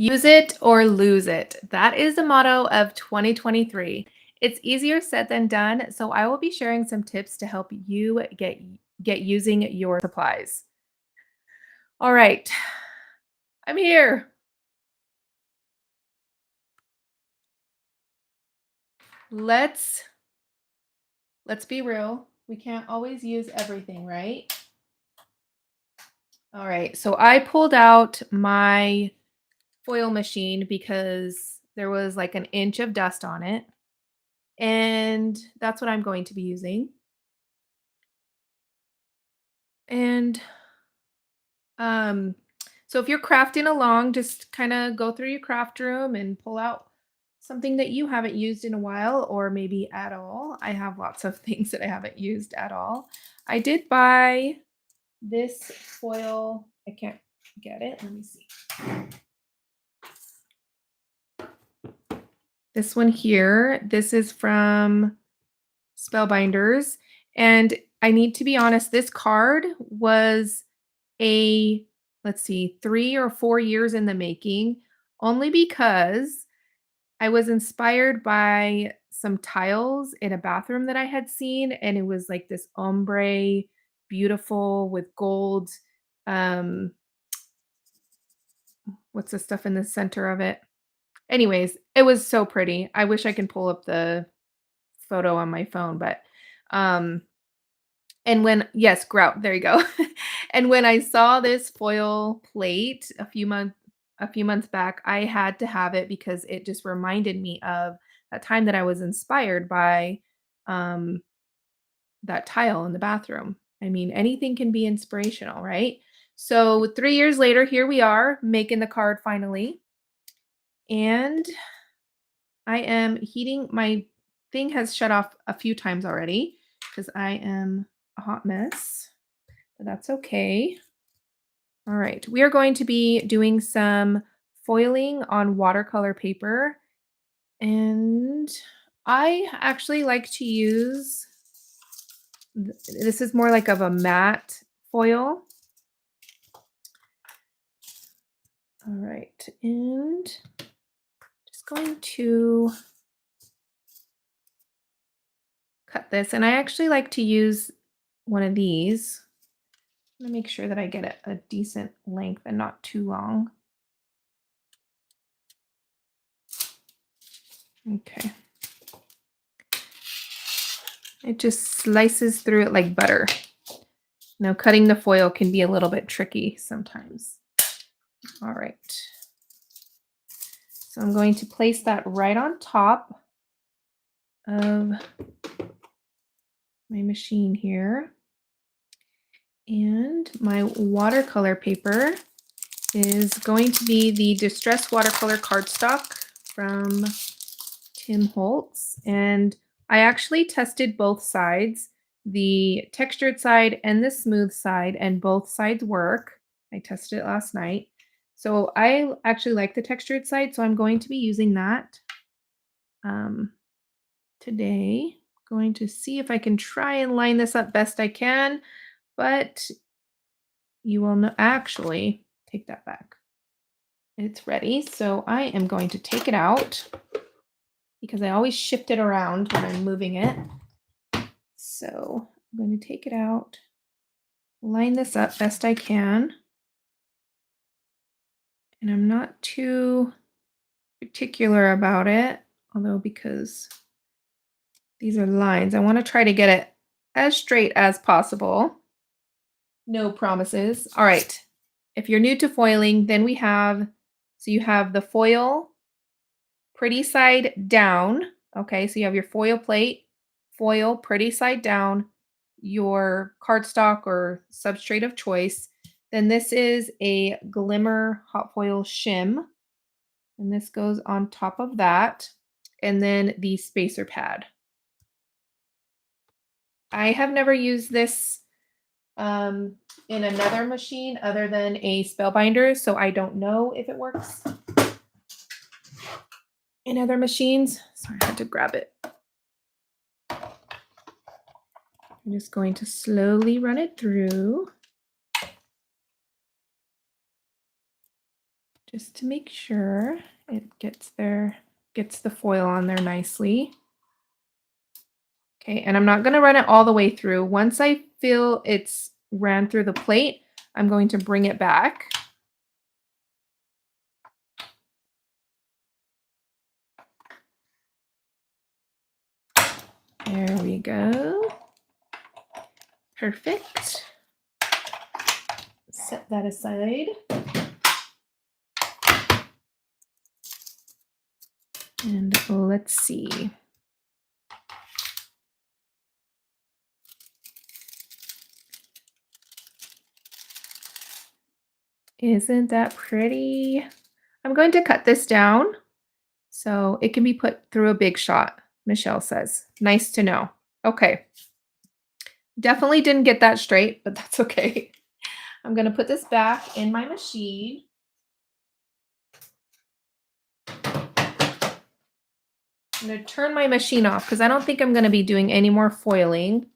Use it or lose it. That is the motto of 2023. It's easier said than done, so I will be sharing some tips to help you get using your supplies. All right. I'm here. Let's let's be real. We can't always use everything, right? All right. So I pulled out my foil machine because there was like an inch of dust on it, and that's what I'm going to be using. And Um, so if you're crafting along, just kind of go through your craft room and pull out something that you haven't used in a while or maybe at all. I have lots of things that I haven't used at all. I did buy this foil. I can't get it. Let me see. This one here. This is from Spellbinders. And I need to be honest, this card was a, let's see, 3 or 4 years in the making, only because I was inspired by some tiles in a bathroom that I had seen, and it was like this ombre, beautiful with gold, um, what's the stuff in the center of it? Anyways, it was so pretty. I wish I can pull up the photo on my phone, but, um and when yes, grout, there you go. And when I saw this foil plate a few months back, I had to have it because it just reminded me of that time that I was inspired by, um, that tile in the bathroom. I mean, anything can be inspirational, right? So 3 years later, here we are making the card finally, and I am heating my thing has shut off a few times already because I am a hot mess. But that's okay. All right, we are going to be doing some foiling on watercolor paper, and I actually like to use this is more like of a matte foil. All right, and just going to cut this, and I actually like to use one of these. I'm gonna make sure that I get a decent length and not too long. Okay. It just slices through it like butter. Now, cutting the foil can be a little bit tricky sometimes. All right. So I'm going to place that right on top of my machine here. And my watercolor paper is going to be the Distress Watercolor cardstock from Tim Holtz. And I actually tested both sides, the textured side and the smooth side, and both sides work. I tested it last night. So I actually like the textured side, so I'm going to be using that um, today. Going to see if I can try and line this up best I can, but you will know, actually take that back. It's ready. So I am going to take it out because I always shift it around when I'm moving it. So I'm going to take it out, line this up best I can. And I'm not too particular about it, although because these are lines, I want to try to get it as straight as possible. No promises. All right. If you're new to foiling, then so you have the foil pretty side down. Okay, so you have your foil plate, foil pretty side down, your cardstock or substrate of choice. Then this is a glimmer hot foil shim, and this goes on top of that. And then the spacer pad. I have never used this um, in another machine other than a Spellbinder, so I don't know if it works in other machines. Sorry, I had to grab it. I'm just going to slowly run it through. just to make sure it gets the foil on there nicely. Okay, and I'm not gonna run it all the way through. Once I feel it's ran through the plate, I'm going to bring it back. There we go. Perfect. Set that aside. And let's see. Isn't that pretty? I'm going to cut this down so it can be put through a big shot, Michelle says. Nice to know. Okay. Definitely didn't get that straight, but that's okay. I'm going to put this back in my machine. I'm going to turn my machine off because I don't think I'm going to be doing any more foiling,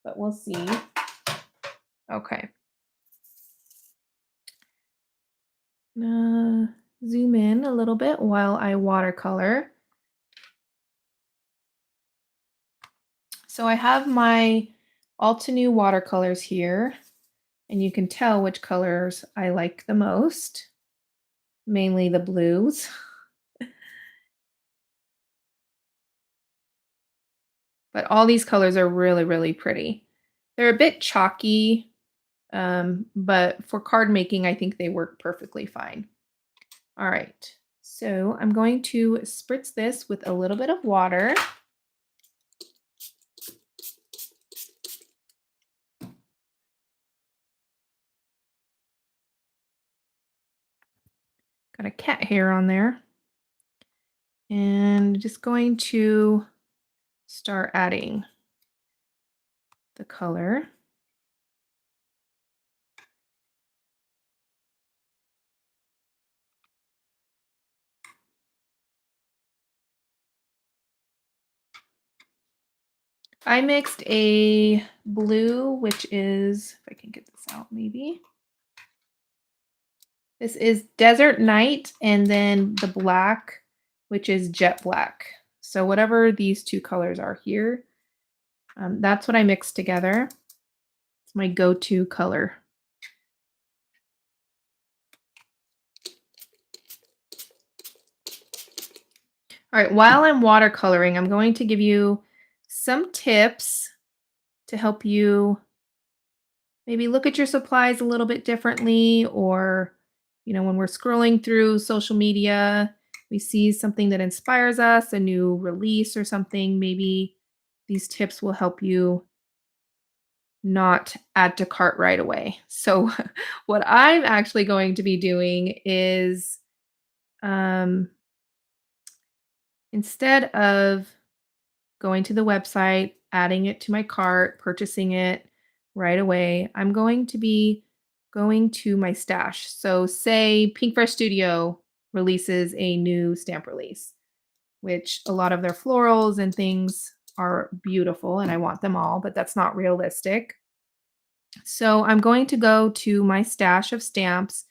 but we'll see. Okay. Zoom in a little bit while I watercolor. So I have my Altenew watercolors here, and you can tell which colors I like the most, mainly the blues. But all these colors are really, really pretty. They're a bit chalky, but for card making, I think they work perfectly fine. All right, so I'm going to spritz this with a little bit of water. Got a cat hair on there. And just going to start adding the color. I mixed a blue, which is, if I can get this out maybe. This is Desert Night, and then the black, which is Jet Black. So whatever these two colors are here, that's what I mixed together. It's my go-to color. All right, while I'm watercoloring, I'm going to give you some tips to help you maybe look at your supplies a little bit differently, or when we're scrolling through social media, we see something that inspires us, a new release or something. Maybe these tips will help you not add to cart right away. So what I'm actually going to be doing is, um, instead of going to the website, adding it to my cart, purchasing it right away, I'm going to be going to my stash. So say Pink Fresh Studio releases a new stamp release, which a lot of their florals and things are beautiful and I want them all, but that's not realistic. So I'm going to go to my stash of stamps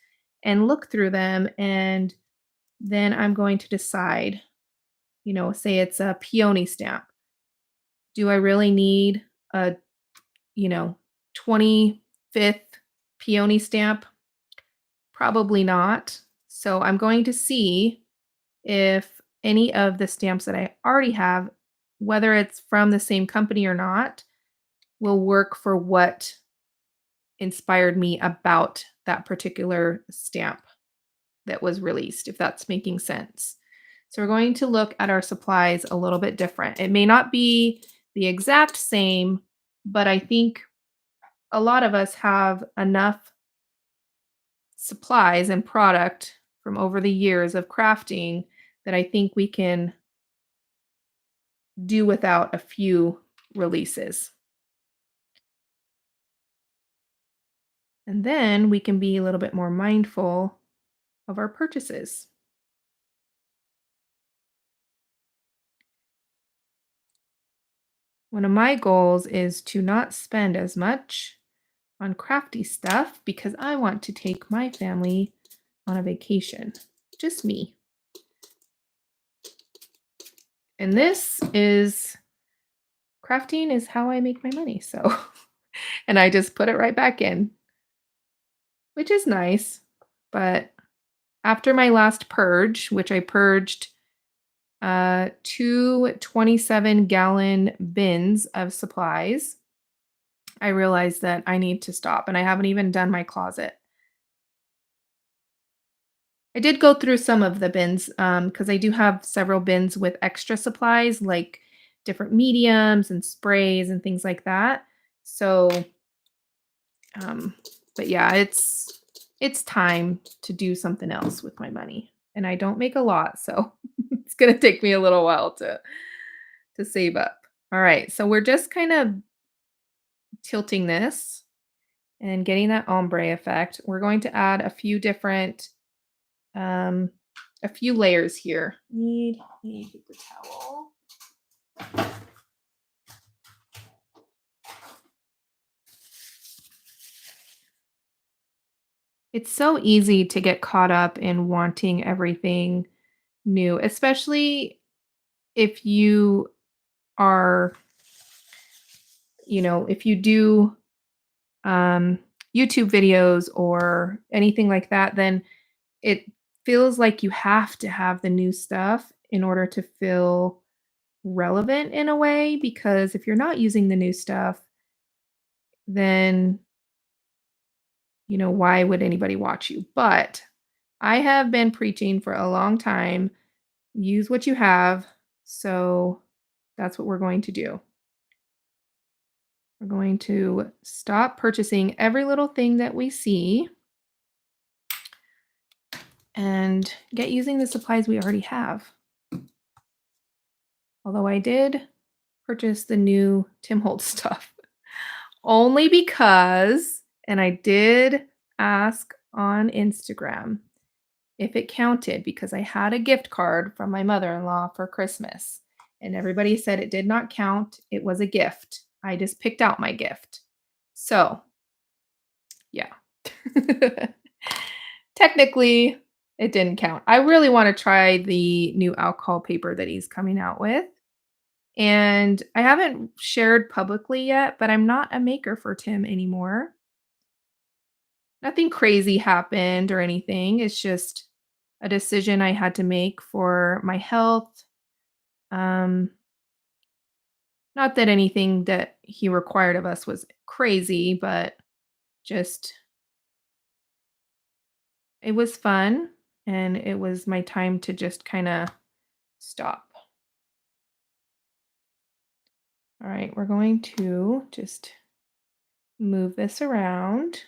and look through them, and then I'm going to decide, say it's a peony stamp. Do I really need a, you know, 25th peony stamp? Probably not. So I'm going to see if any of the stamps that I already have, whether it's from the same company or not, will work for what inspired me about that particular stamp that was released, if that's making sense. So we're going to look at our supplies a little bit different. It may not be the exact same, but I think a lot of us have enough supplies and product from over the years of crafting that I think we can do without a few releases. And then we can be a little bit more mindful of our purchases. One of my goals is to not spend as much on crafty stuff because I want to take my family on a vacation. Just me. And this is crafting is how I make my money. So, and I just put it right back in, which is nice. But after my last purge, which I purged two 27-gallon bins of supplies, I realized that I need to stop, and I haven't even done my closet. I did go through some of the bins, because I do have several bins with extra supplies, like different mediums and sprays and things like that. So, um, but yeah, it's time to do something else with my money, and I don't make a lot, so it's gonna take me a little while to save up. All right, so we're just kind of tilting this and getting that ombre effect. We're going to add um, a few layers here. Need a paper towel. It's so easy to get caught up in wanting everything new, especially if you are, if you do um, YouTube videos or anything like that, then it feels like you have to have the new stuff in order to feel relevant in a way, because if you're not using the new stuff, then, why would anybody watch you? But I have been preaching for a long time, use what you have. So that's what we're going to do. We're going to stop purchasing every little thing that we see and get using the supplies we already have. Although I did purchase the new Tim Holtz stuff only because, and I did ask on Instagram if it counted because I had a gift card from my mother-in-law for Christmas, and everybody said it did not count. It was a gift. I just picked out my gift. So, yeah. Technically, it didn't count. I really want to try the new alcohol paper that he's coming out with. And I haven't shared publicly yet, but I'm not a maker for Tim anymore. Nothing crazy happened or anything. It's just a decision I had to make for my health. Um, Not that anything that he required of us was crazy, but just it was fun and it was my time to just kind of stop. All right, we're going to just move this around.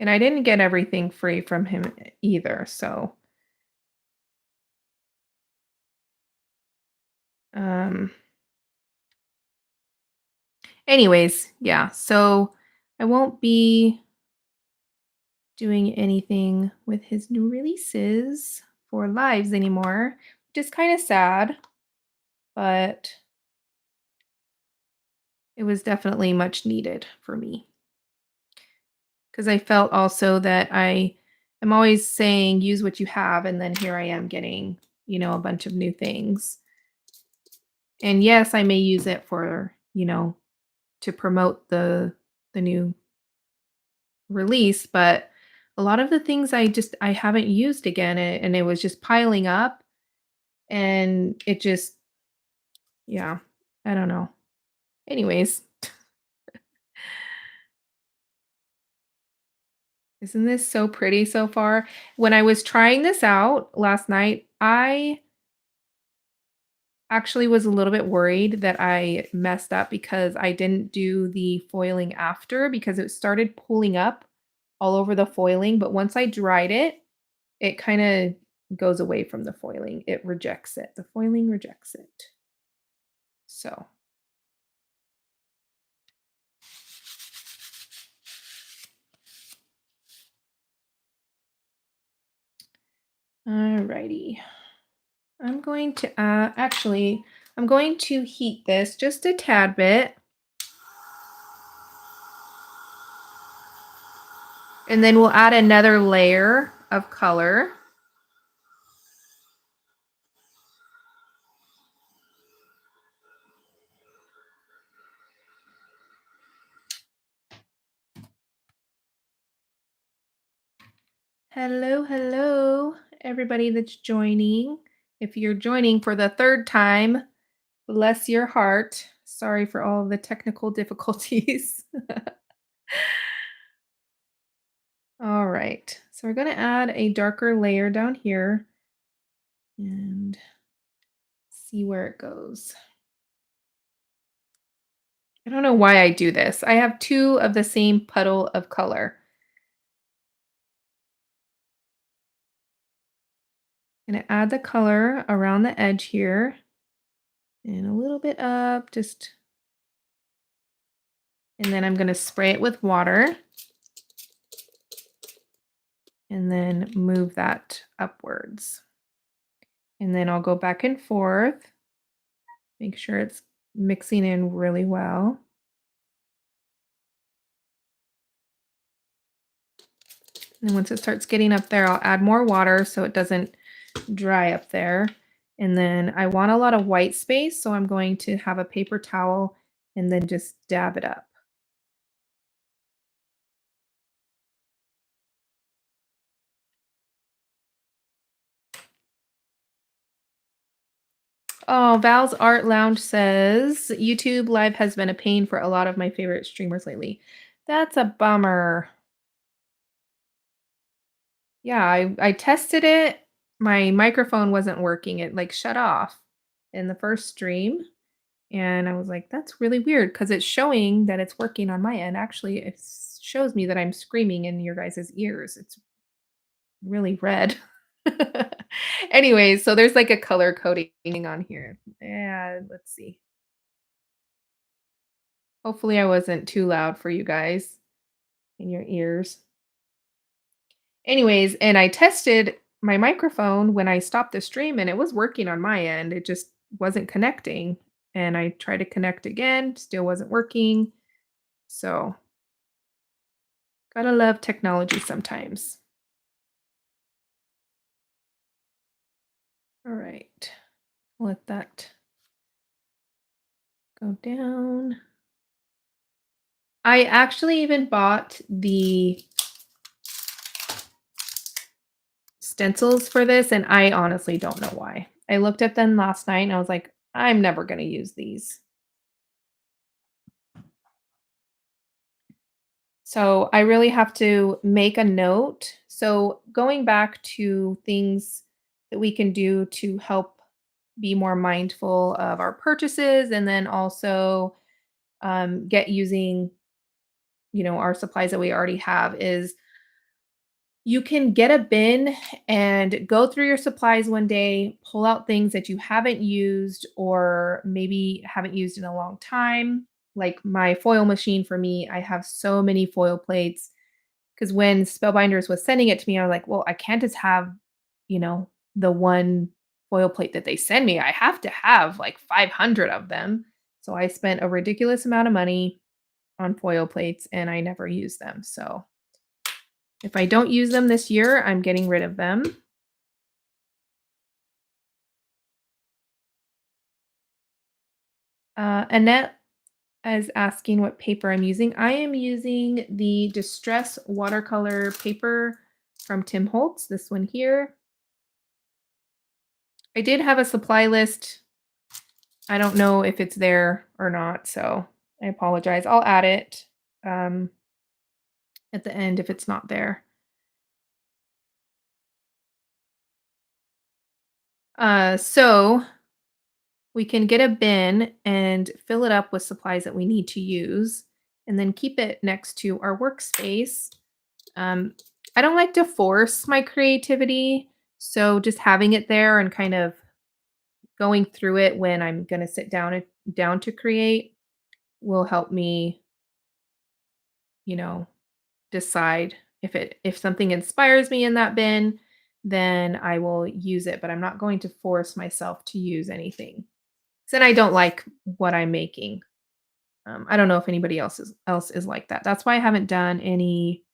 And I didn't get everything free from him either, so um anyways, yeah. So I won't be doing anything with his new releases for lives anymore, which is kind of sad, but it was definitely much needed for me. Because I felt also that I am always saying use what you have, and then here I am getting, a bunch of new things. And yes, I may use it for, to promote the new release, but a lot of the things I haven't used again, and it was just piling up, and it just, yeah, I don't know. Anyways, isn't this so pretty so far? When I was trying this out last night, I actually was a little bit worried that I messed up because I didn't do the foiling after, because it started pulling up all over the foiling, but once I dried it, it kinda goes away from the foiling. It rejects it. The foiling rejects it. So, alrighty. I'm going to heat this just a tad bit. And then we'll add another layer of color. Hello, hello, everybody that's joining. If you're joining for the third time, bless your heart. Sorry for all of the technical difficulties. All right, so we're going to add a darker layer down here and see where it goes. I don't know why I do this. I have two of the same puddle of color. I'm going to add the color around the edge here and a little bit up, just, and then I'm going to spray it with water and then move that upwards. And then I'll go back and forth, make sure it's mixing in really well. And once it starts getting up there, I'll add more water so it doesn't dry up there. And then I want a lot of white space, so I'm going to have a paper towel and then just dab it up. Oh, Val's Art Lounge says YouTube Live has been a pain for a lot of my favorite streamers lately. That's a bummer. Yeah, I tested it. My microphone wasn't working. It like shut off in the first stream. And I was like, that's really weird because it's showing that it's working on my end. Actually, it shows me that I'm screaming in your guys' ears. It's really red. Anyways, so there's like a color coding on here. Yeah, let's see. Hopefully, I wasn't too loud for you guys in your ears. Anyways, and I tested my microphone when I stopped the stream and it was working on my end. It just wasn't connecting. And I tried to connect again, still wasn't working. So, gotta love technology sometimes. All right, let that go down. I actually even bought the stencils for this, and I honestly don't know why. I looked at them last night and I was like, I'm never going to use these. So I really have to make a note. So going back to things that we can do to help be more mindful of our purchases and then also get using our supplies that we already have is you can get a bin and go through your supplies one day, pull out things that you haven't used or maybe haven't used in a long time. Like my foil machine for me, I have so many foil plates because when Spellbinders was sending it to me, I was like, well, I can't just have, the one foil plate that they send me. I have to have like 500 of them. So I spent a ridiculous amount of money on foil plates and I never use them. So if I don't use them this year, I'm getting rid of them. Annette is asking what paper I'm using. I am using the Distress watercolor paper from Tim Holtz, this one here. I did have a supply list. I don't know if it's there or not, so I apologize. I'll add it at the end if it's not there. So we can get a bin and fill it up with supplies that we need to use, and then keep it next to our workspace. Um, I don't like to force my creativity, so just having it there and kind of going through it when I'm going to sit down to create will help me, you know, decide if something inspires me in that bin, then I will use it, but I'm not going to force myself to use anything. 'Cause then I don't like what I'm making. I don't know if anybody else is like that. That's why I haven't done any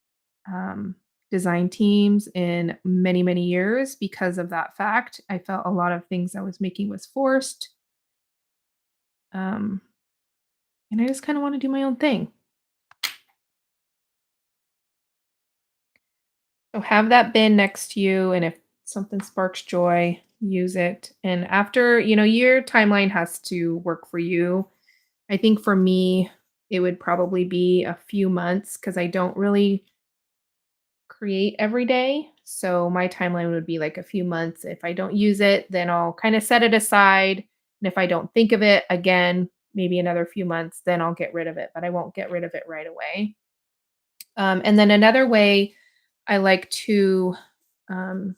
um, design teams in many, many years because of that fact. I felt a lot of things I was making was forced. Um, and I just kind of want to do my own thing. So have that bin next to you, and if something sparks joy, use it. And after, your timeline has to work for you. I think for me, it would probably be a few months because I don't really create every day. So my timeline would be like a few months. If I don't use it, then I'll kind of set it aside. And if I don't think of it again, maybe another few months, then I'll get rid of it, but I won't get rid of it right away. And then another way I like to um,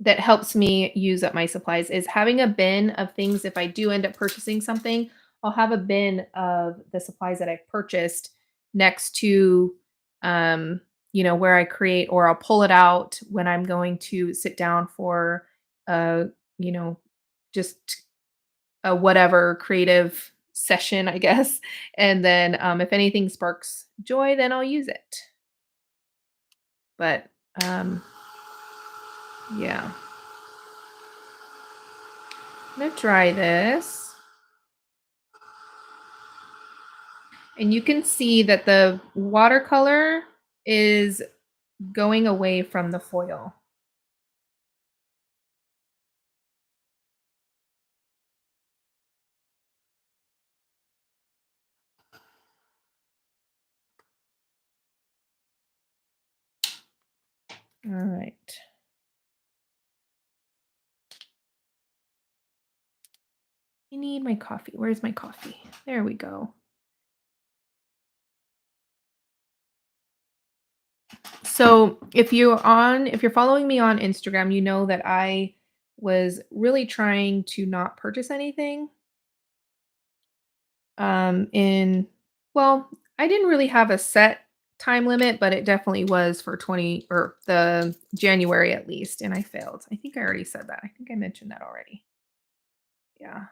that helps me use up my supplies is having a bin of things. If I do end up purchasing something, I'll have a bin of the supplies that I've purchased next to where I create, or I'll pull it out when I'm going to sit down for uh you know just a whatever creative session, I guess. And then if anything sparks joy, then I'll use it. But um yeah, I'm gonna try this. And you can see that the watercolor is going away from the foil. All right. I need my coffee. Where's my coffee? There we go. So if you're following me on Instagram, you know that I was really trying to not purchase anything. In Well, I didn't really have a set time limit, but it definitely was for 20 or the January at least, and I failed. I think I already said that. I think I mentioned that already. Yeah.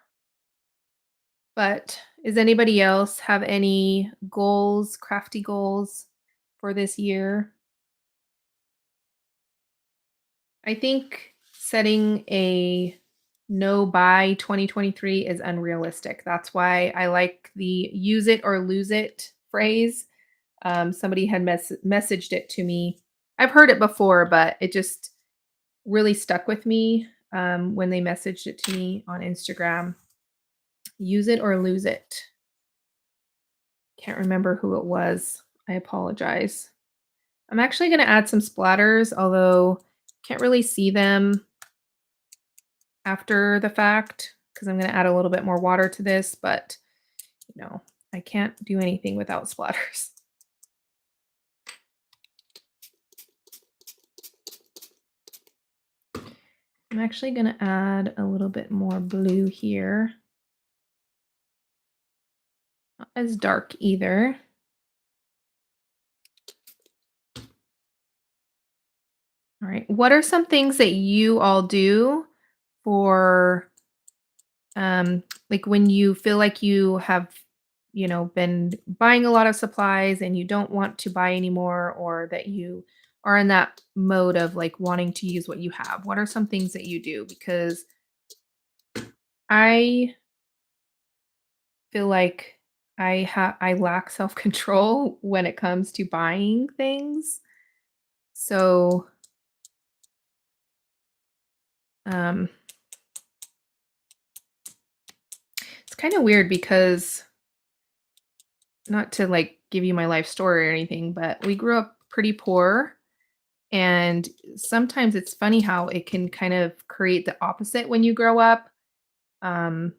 But does anybody else have any goals, crafty goals for this year? I think setting a no by 2023 is unrealistic. That's why I like the use it or lose it phrase. Somebody had messaged it to me. I've heard it before, but it just really stuck with me when they messaged it to me on Instagram. Use it or lose it. Can't remember who it was. I apologize. I'm actually going to add some splatters, although can't really see them after the fact because I'm going to add a little bit more water to this, but I can't do anything without splatters. I'm actually going to add a little bit more blue here. Not as dark either. All right. What are some things that you all do for like when you feel like you have, been buying a lot of supplies and you don't want to buy anymore, or that you are in that mode of like wanting to use what you have? What are some things that you do? Because I feel like I lack self-control when it comes to buying things. So, um it's kind of weird because, not to like give you my life story or anything, but we grew up pretty poor. And sometimes it's funny how it can kind of create the opposite when you grow up. Um,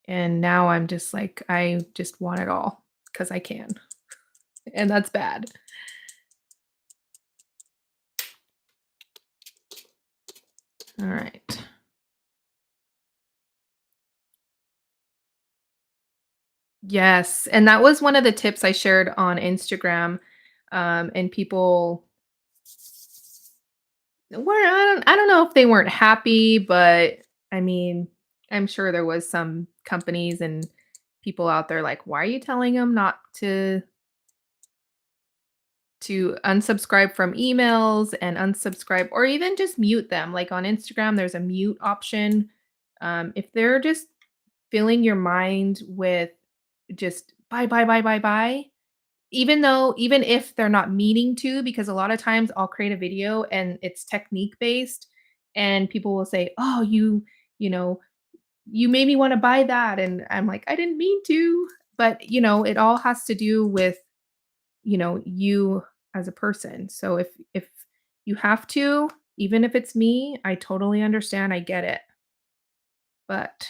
and now I'm just like, I just want it all because I can. And that's bad. All right. Yes. And that was one of the tips I shared on Instagram. And people I don't know if they weren't happy, but I mean, I'm sure there was some companies and people out there like, "Why are you telling them not to to unsubscribe from emails and unsubscribe or even just mute them. Like on Instagram, there's a mute option. If they're just filling your mind with just buy, buy, buy, buy, buy, even if they're not meaning to, because a lot of times I'll create a video and it's technique based and people will say, "Oh, you know, you made me want to buy that." And I'm like, "I didn't mean to." But, it all has to do with, you as a person. So if you have to, even if it's me, I totally understand. I get it. But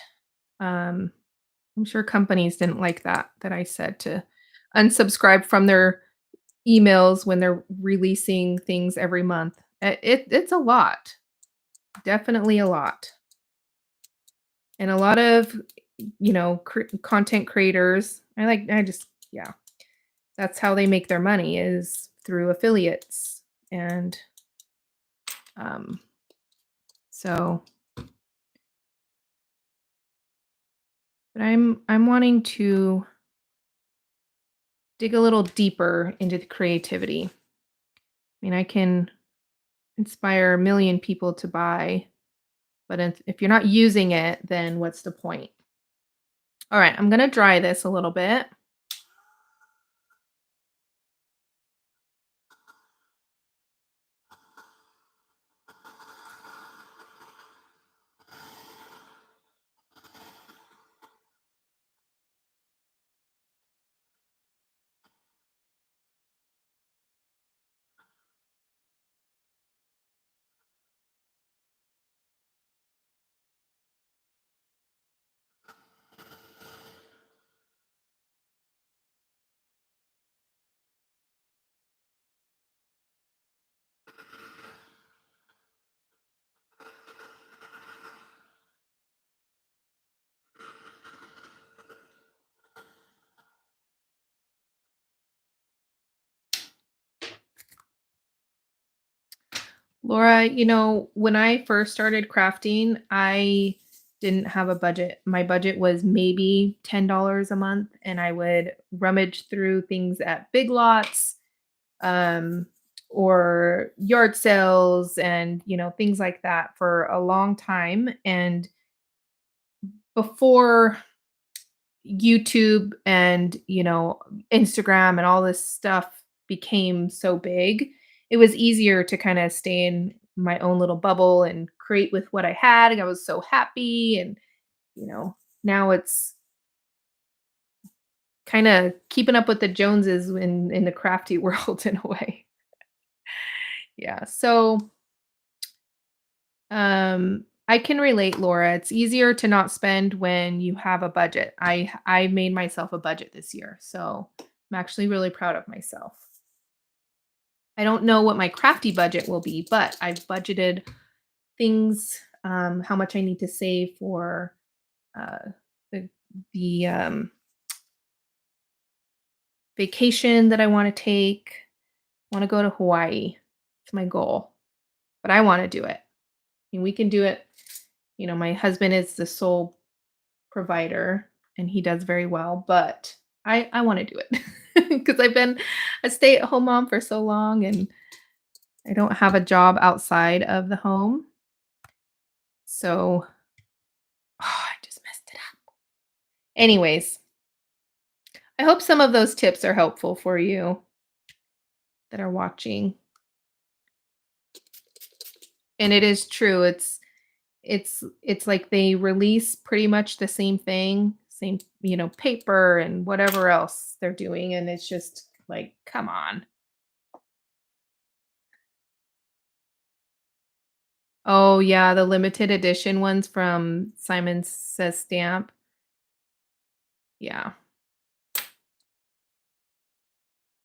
um I'm sure companies didn't like that I said to unsubscribe from their emails when they're releasing things every month. It's a lot, definitely a lot. And a lot of, content creators, I just yeah, that's how they make their money is through affiliates. And um so but I'm wanting to dig a little deeper into the creativity. I mean, I can inspire a million people to buy, but if you're not using it, then what's the point? All right, I'm gonna dry this a little bit. Laura, when I first started crafting, I didn't have a budget. My budget was maybe $10 a month, and I would rummage through things at Big Lots, um, or yard sales, and things like that for a long time. And before YouTube and, Instagram and all this stuff became so big, it was easier to kind of stay in my own little bubble and create with what I had. And I was so happy. And, now it's kind of keeping up with the Joneses in the crafty world in a way. Yeah. So I can relate, Laura. It's easier to not spend when you have a budget. I made myself a budget this year, so I'm actually really proud of myself. I don't know what my crafty budget will be, but I've budgeted things, how much I need to save for uh, the the vacation that I want to take. I want to go to Hawaii. It's my goal, but I want to do it. I mean, we can do it. My husband is the sole provider and he does very well, but I wanna do it because I've been a stay-at-home mom for so long and I don't have a job outside of the home. So I just messed it up. Anyways, I hope some of those tips are helpful for you that are watching. And it is true. It's like they release pretty much the same thing, same, paper and whatever else they're doing, and it's just like, come on. Oh, yeah, the limited edition ones from Simon Says Stamp. Yeah.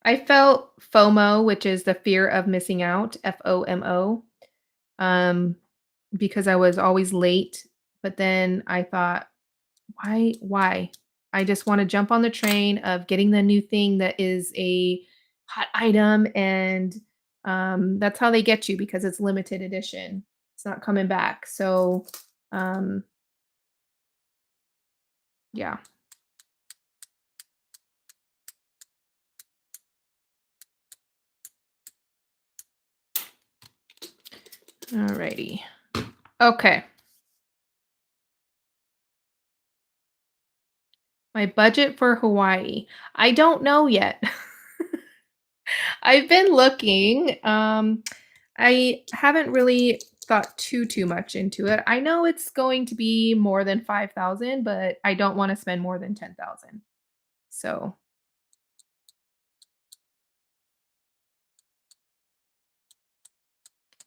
I felt FOMO, which is the fear of missing out, FOMO, um, because I was always late, but then I thought, "Why? I just wanna jump on the train of getting the new thing that is a hot item," and, that's how they get you because it's limited edition. It's not coming back, so, um, yeah. Alrighty. Okay. My budget for Hawaii. I don't know yet. I've been looking. I haven't really thought too much into it. I know it's going to be more than 5,000, but I don't want to spend more than 10,000. So,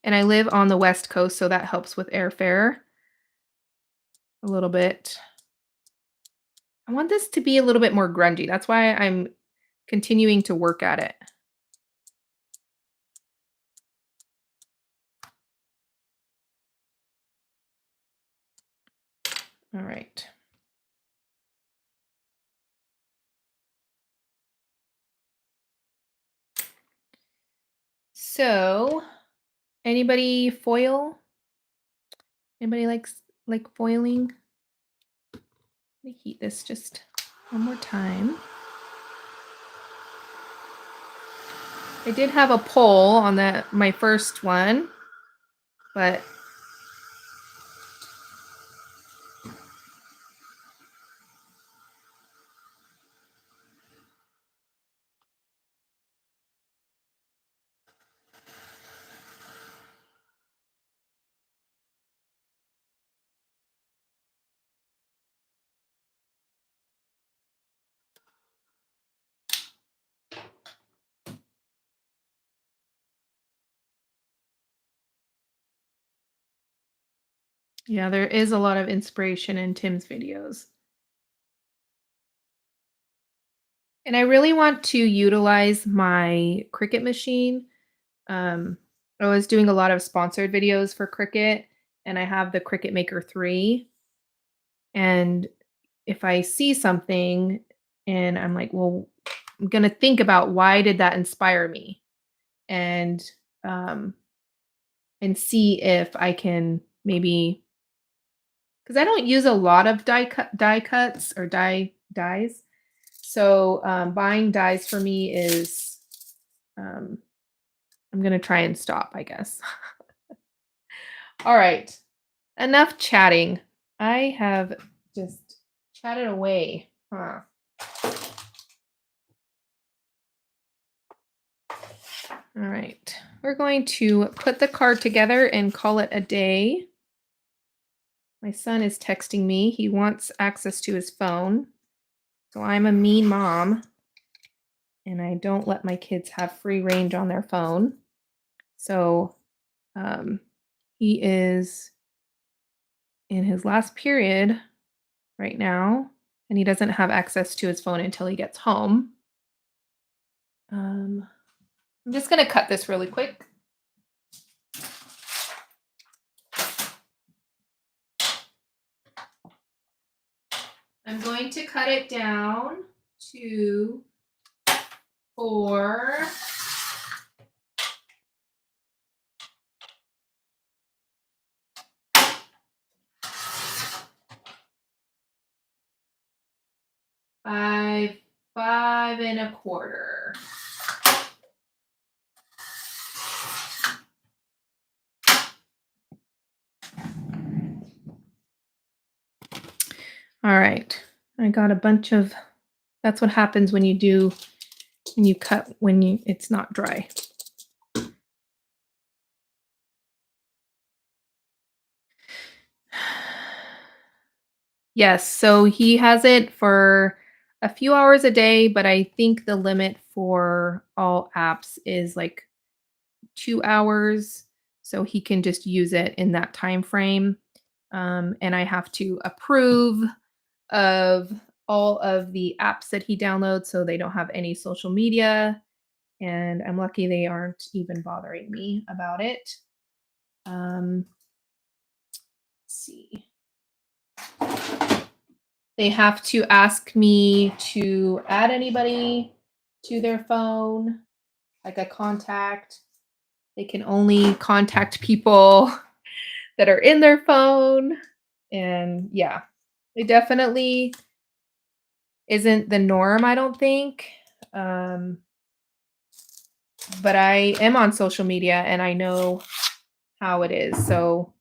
and I live on the West Coast, so that helps with airfare a little bit. I want this to be a little bit more grungy. That's why I'm continuing to work at it. All right. So, anybody foil? Anybody like foiling? Let me heat this just one more time. I did have a poll on my first one, but yeah, there is a lot of inspiration in Tim's videos. And I really want to utilize my Cricut machine. Um, I was doing a lot of sponsored videos for Cricut, and I have the Cricut Maker 3. And if I see something and I'm like, well, I'm gonna think about why did that inspire me, and um, and see if I can maybe, because I don't use a lot of die cuts or dies. So buying dies for me is um, I'm gonna try and stop, I guess. All right, enough chatting. I have just chatted away. Huh. All right, we're going to put the card together and call it a day. My son is texting me. He wants access to his phone. So I'm a mean mom and I don't let my kids have free range on their phone. So um, he is in his last period right now and he doesn't have access to his phone until he gets home. I'm just going to cut this really quick. I'm going to cut it down to 4. Five and a quarter. All right. I got a bunch of, that's what happens when you cut when it's not dry. Yes, so he has it for a few hours a day, but I think the limit for all apps is like 2 hours, so he can just use it in that time frame. And I have to approve of all of the apps that he downloads so they don't have any social media, and I'm lucky they aren't even bothering me about it. Let's see. They have to ask me to add anybody to their phone, like a contact. They can only contact people that are in their phone. And yeah, it definitely isn't the norm, I don't think. Um, but I am on social media and I know how it is. So,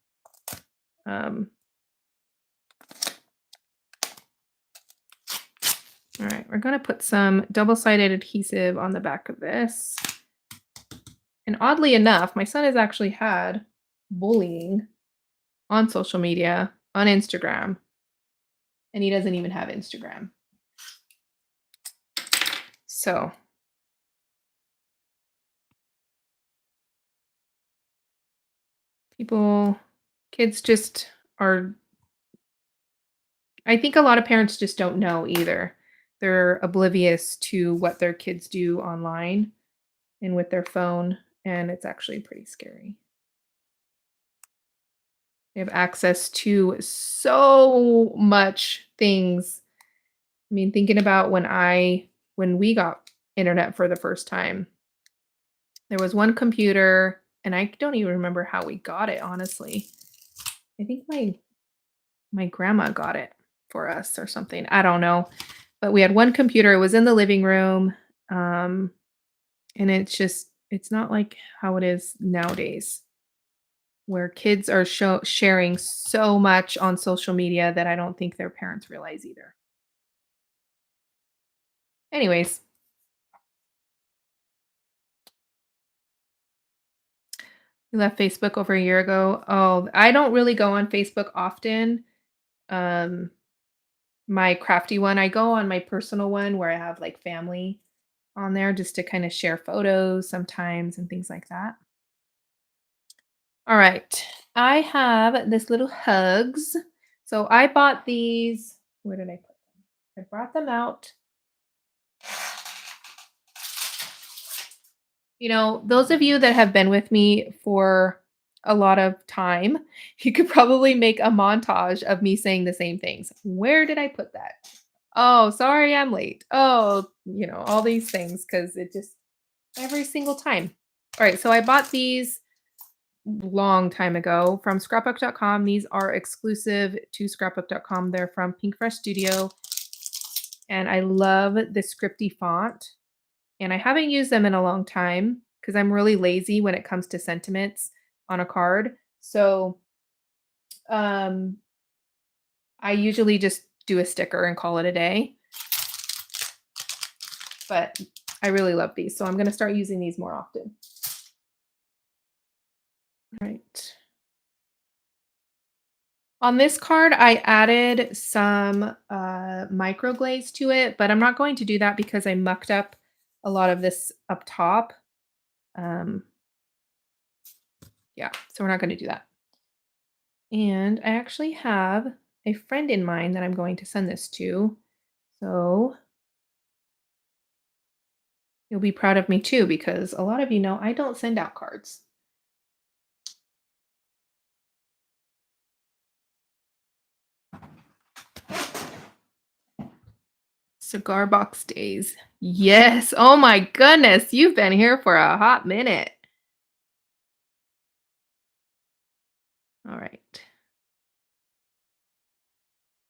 um, all right, we're gonna put some double-sided adhesive on the back of this. And oddly enough, my son has actually had bullying on social media, on Instagram, and he doesn't even have Instagram. So people, kids just are, I think a lot of parents just don't know either. They're oblivious to what their kids do online and with their phone, and it's actually pretty scary. They have access to so much things. I mean, thinking about when we got internet for the first time, there was one computer, and I don't even remember how we got it, honestly. I think my grandma got it for us or something. I don't know. But we had one computer, it was in the living room. Um, and it's not like how it is nowadays, where kids are sharing so much on social media that I don't think their parents realize either. Anyways, we left Facebook over a year ago. Oh, I don't really go on Facebook often. Um, my crafty one, I go on my personal one where I have like family on there just to kind of share photos sometimes and things like that. All right. I have this little hugs. So I bought these. Where did I put them? I brought them out. You know, those of you that have been with me for a lot of time, you could probably make a montage of me saying the same things. Where did I put that? Oh, sorry, I'm late. Oh, all these things because it just every single time. All right, so I bought these long time ago from scrapbook.com. These are exclusive to scrapbook.com. They're from Pink Fresh Studio, and I love the scripty font. And I haven't used them in a long time because I'm really lazy when it comes to sentiments on a card. So um, I usually just do a sticker and call it a day. But I really love these, so I'm going to start using these more often. All right. On this card, I added some micro glaze to it, but I'm not going to do that because I mucked up a lot of this up top. Um, yeah, so we're not going to do that. And I actually have a friend in mind that I'm going to send this to. So you'll be proud of me too, because a lot of you know I don't send out cards. Cigar box days. Yes. Oh my goodness. You've been here for a hot minute. All right.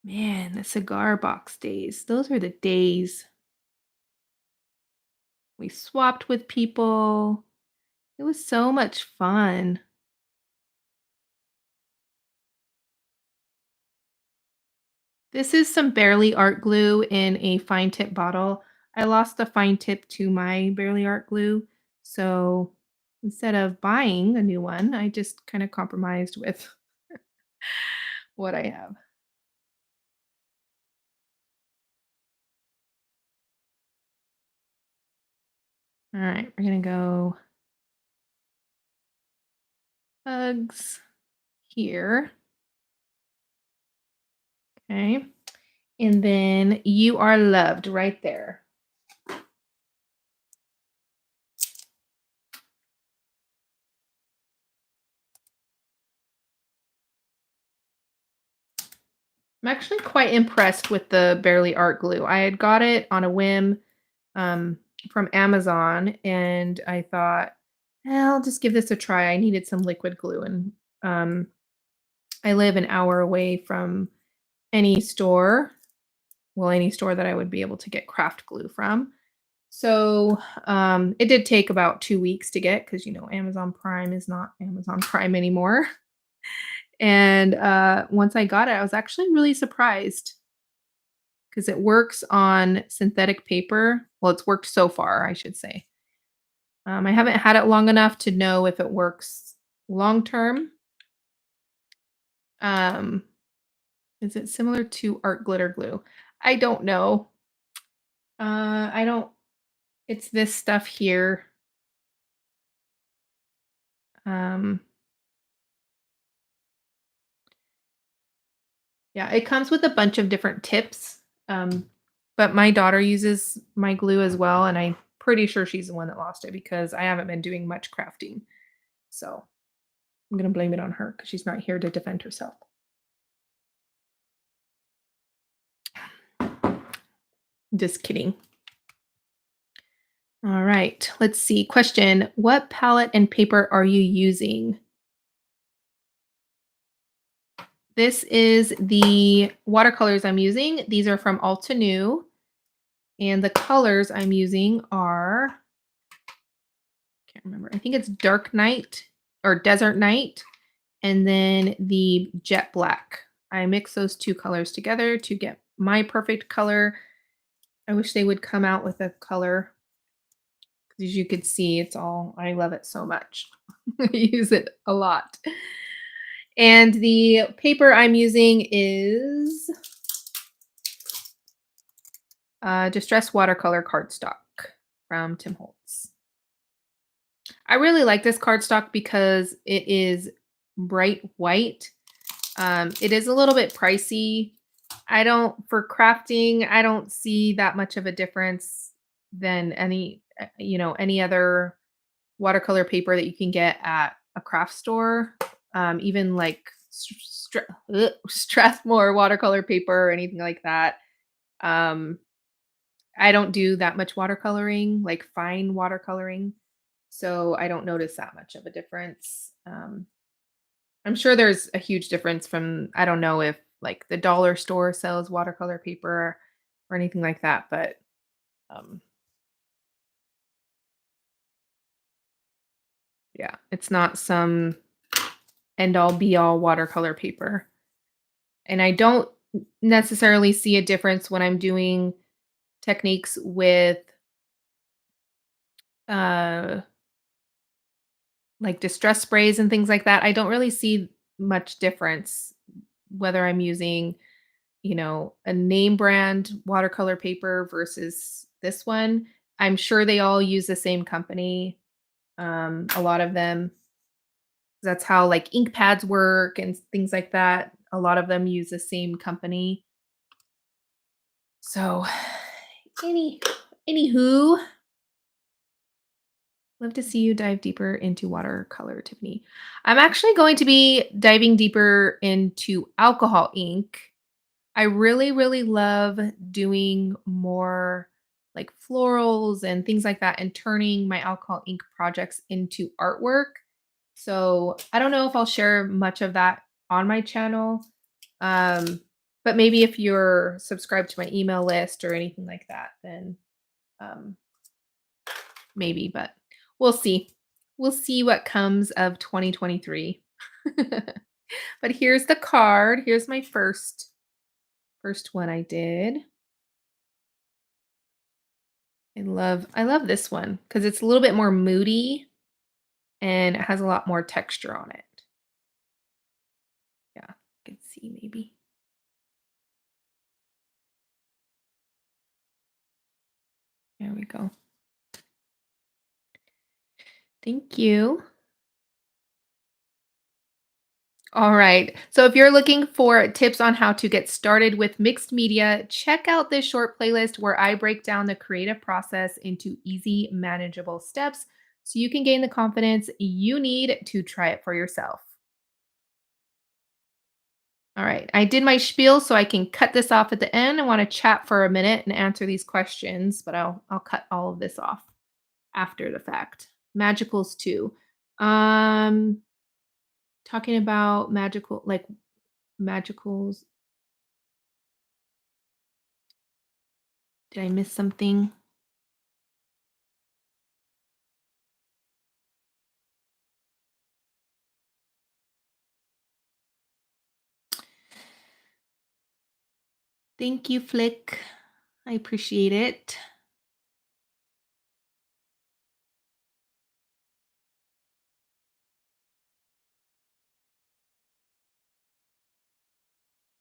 Man, the cigar box days. Those are the days we swapped with people. It was so much fun. This is some Barely Art glue in a fine tip bottle. I lost the fine tip to my Barely Art glue. So instead of buying a new one, I just kind of compromised with what I have. All right, we're going to go hugs here. Okay. And then you are loved right there. I'm actually quite impressed with the Barely Art glue. I had got it on a whim um, from Amazon, and I thought, I'll just give this a try. I needed some liquid glue, and um, I live an hour away from any store, well, any store that I would be able to get craft glue from. So, it did take about 2 weeks to get because Amazon Prime is not Amazon Prime anymore. And, once I got it, I was actually really surprised because it works on synthetic paper. Well, it's worked so far, I should say. I haven't had it long enough to know if it works long term. Um, is it similar to art glitter glue? I don't know. I don't It's this stuff here. Um, yeah, it comes with a bunch of different tips. But my daughter uses my glue as well, and I'm pretty sure she's the one that lost it because I haven't been doing much crafting. So I'm gonna blame it on her because she's not here to defend herself. Just kidding. All right, let's see. Question: what palette and paper are you using? This is the watercolors I'm using. These are from Alta New, and the colors I'm using are, can't remember. I think it's Dark Night or Desert Night, and then the Jet Black. I mix those two colors together to get my perfect color. I wish they would come out with a color, because as you could see, I love it so much. I use it a lot. And the paper I'm using is Distress Watercolor cardstock from Tim Holtz. I really like this cardstock because it is bright white. It is a little bit pricey. For crafting, I don't see that much of a difference than any other watercolor paper that you can get at a craft store. Even like Strathmore watercolor paper or anything like that. Um, I don't do that much watercoloring, like fine watercoloring, so I don't notice that much of a difference. I'm sure there's a huge difference from, I don't know if like the dollar store sells watercolor paper or anything like that, but um, yeah, it's not some end all be all watercolor paper. And I don't necessarily see a difference when I'm doing techniques with uh like distress sprays and things like that. I don't really see much difference whether I'm using, a name brand watercolor paper versus this one. I'm sure they all use the same company. A lot of them, that's how like ink pads work and things like that. A lot of them use the same company. So, any anywho, love to see you dive deeper into watercolor, Tiffany. I'm actually going to be diving deeper into alcohol ink. I really, really love doing more like florals and things like that and turning my alcohol ink projects into artwork. So I don't know if I'll share much of that on my channel. Um, but maybe if you're subscribed to my email list or anything like that, then um, maybe, but we'll see. We'll see what comes of 2023. But here's the card. Here's my first one I did. I love this one because it's a little bit more moody and it has a lot more texture on it. Yeah, you can see maybe. There we go. Thank you. All right. So if you're looking for tips on how to get started with mixed media, check out this short playlist where I break down the creative process into easy, manageable steps so you can gain the confidence you need to try it for yourself. All right. I did my spiel so I can cut this off at the end. I want to chat for a minute and answer these questions, but I'll cut all of this off after the fact. Magicals too. Um talking about magicals. Did I miss something? Thank you, Flick. I appreciate it.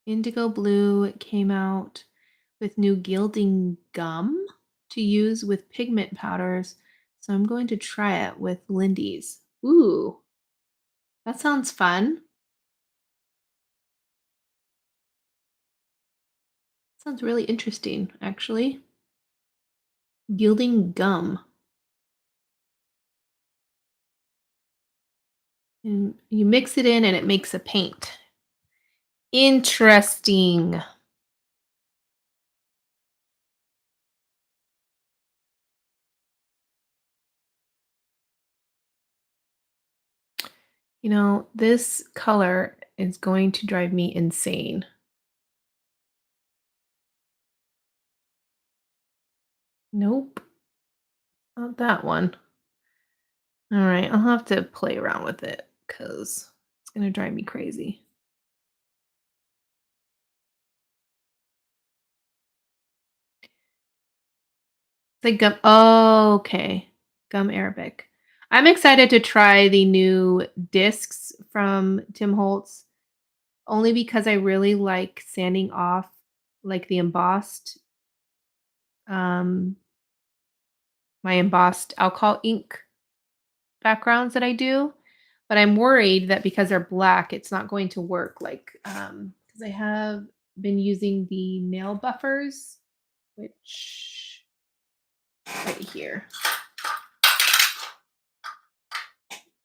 Indigo Blue came out with new gilding gum to use with pigment powders. So I'm going to try it with Lindy's. Ooh, that sounds fun. Sounds really interesting, actually. Gilding gum. And you mix it in and it makes a paint. Interesting. This color is going to drive me insane. Nope, not that one. All right, I'll have to play around with it because it's going to drive me crazy. It's like gum. Oh, okay. Gum Arabic. I'm excited to try the new discs from Tim Holtz only because I really like sanding off like the um my embossed alcohol ink backgrounds that I do. But I'm worried that because they're black, it's not going to work like because I have been using the nail buffers, which right here.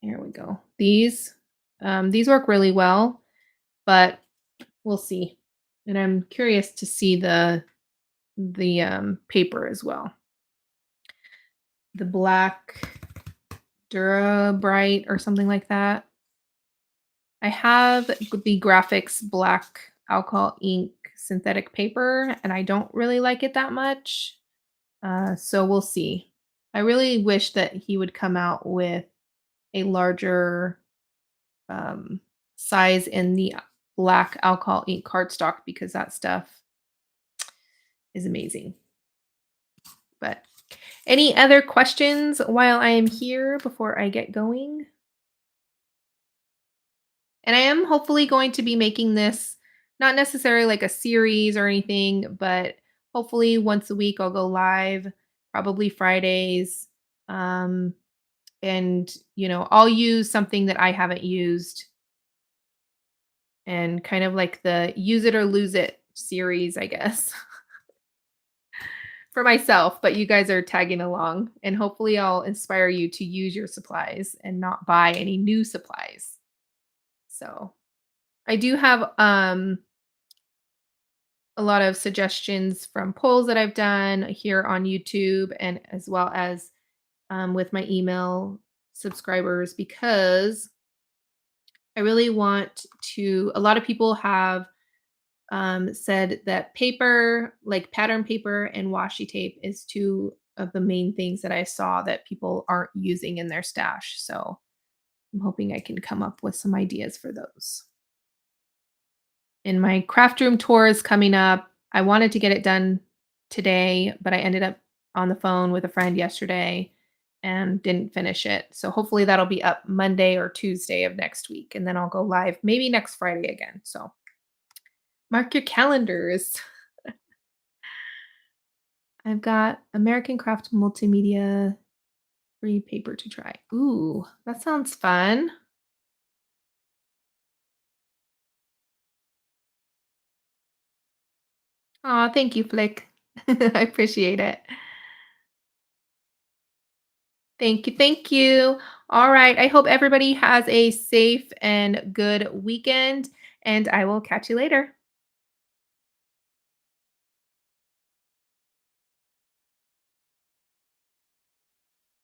Here we go. These work really well, but we'll see. And I'm curious to see the paper as well. The black Dura Bright or something like that. I have the graphics black alcohol ink synthetic paper, and I don't really like it that much. So we'll see. I really wish that he would come out with a larger um, size in the black alcohol ink cardstock because that stuff is amazing. But any other questions while I am here before I get going? And I am hopefully going to be making this not necessarily like a series or anything, but hopefully once a week I'll go live, probably Fridays. Um, and, I'll use something that I haven't used and kind of like the use it or lose it series, I guess, for myself. But you guys are tagging along, and hopefully I'll inspire you to use your supplies and not buy any new supplies. So I do have a lot of suggestions from polls that I've done here on YouTube and as well as with my email subscribers because I really want to. A lot of people have said that paper, like pattern paper and washi tape, is two of the main things that I saw that people aren't using in their stash. So I'm hoping I can come up with some ideas for those. And my craft room tour is coming up. I wanted to get it done today, but I ended up on the phone with a friend yesterday and didn't finish it. So hopefully that'll be up Monday or Tuesday of next week. And then I'll go live maybe next Friday again. So mark your calendars. I've got American Craft Multimedia free paper to try. Ooh, that sounds fun. Aw, thank you, Flick. I appreciate it. Thank you. Thank you. All right. I hope everybody has a safe and good weekend, and I will catch you later.